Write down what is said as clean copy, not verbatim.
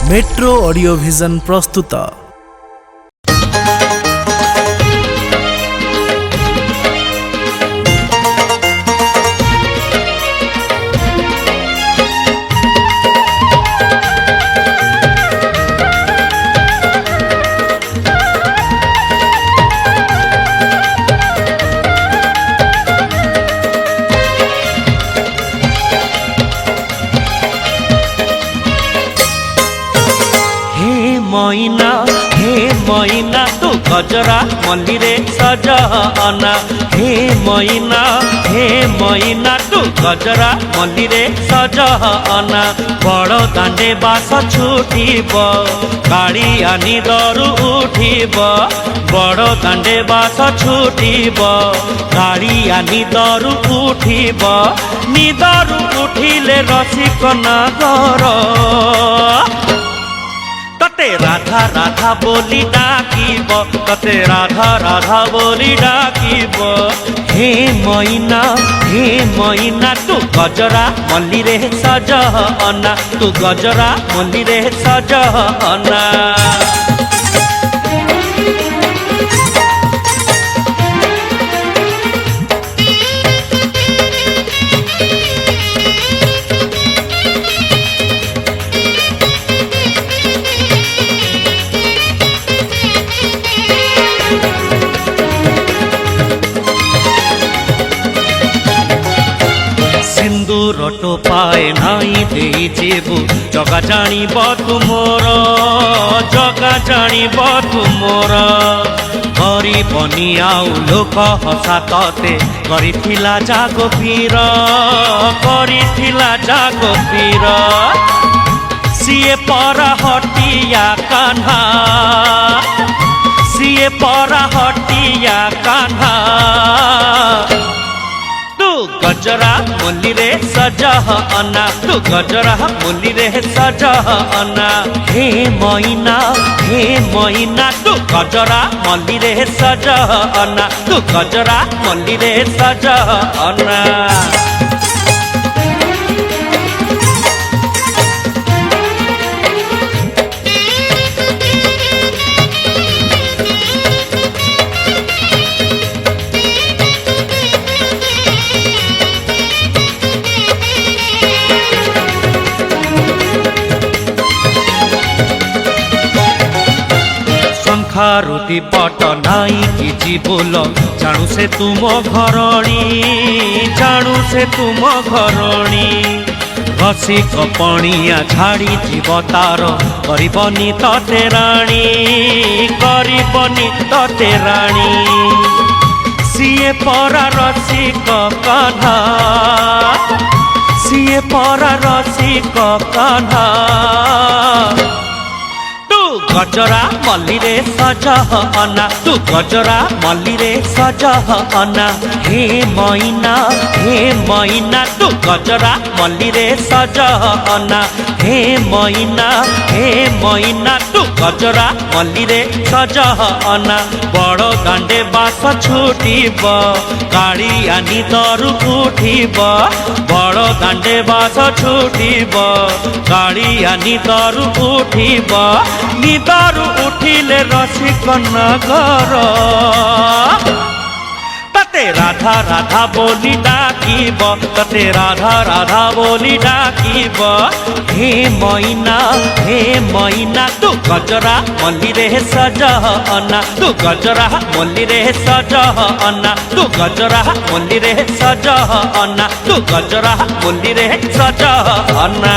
Metro audio vision प्रस्तुत। हे मैना तू गजरा मल्लीरे सजना। हे मैना तू गजरा मल्लीरे सजना। बड़ दांडे बास छुटीब काली आनी दरु उठीब। बड़ दांडे बास छुटीब काली आनी दरु उठीब। निदरु उठिले रसिक नागर तते राधा राधा बोली डाकिब। तते राधा राधा बोली डाकिब। हे मैना तू गजरा मल्लीरे सजना। तू गजरा मल्लीरे सजना। सिंदूर टोपाए नाई देई जेबू जगा जानिब तुमोर। जगा जानिब तुमोर। गरीबनी आउ लोक हसा तते करिथिला जागो पीर। करिथिला जागो पीर। सिए परा हटिया कान्हा। सिए परा हटिया कान्हा। गजरा मल्लीरे सजना। तू गजरा मल्लीरे सजना। हे मैना तू गजरा मल्लीरे सजना। तू गजरा मल्लीरे सजना। रुटी पट नाई कि जीवल जाणु से तुम घरणी। जाणु से तुम घरणी। घसी कपणिया झाड़ी जीव तार करबनी तते राणी। करबनी तते राणी। सिए परा रसिक कान्हा। सिए परा रसिक कान्हा। गजरा मल्लीरे सजना। तू गजरा मल्लीरे सजना। हे मैना तू गजरा मल्लीरे सजना। हे मैना तू गजरा मल्लीरे सजना। बड़ दांडे बास छुटीब काली आनी दरु उठीब। बड़ दांडे बास छुटीब काली आनी दरु उठीब। निदरु उठिले रसिक नगर तते राधा राधा बोली डाकिब। तते राधा राधा बोली डाकिब। हे मैना तू गजरा मल्लीरे सजना। तू गजरा मल्लीरे सजना। तू गजरा मल्लीरे सजना। तू गजरा मल्लीरे सजना।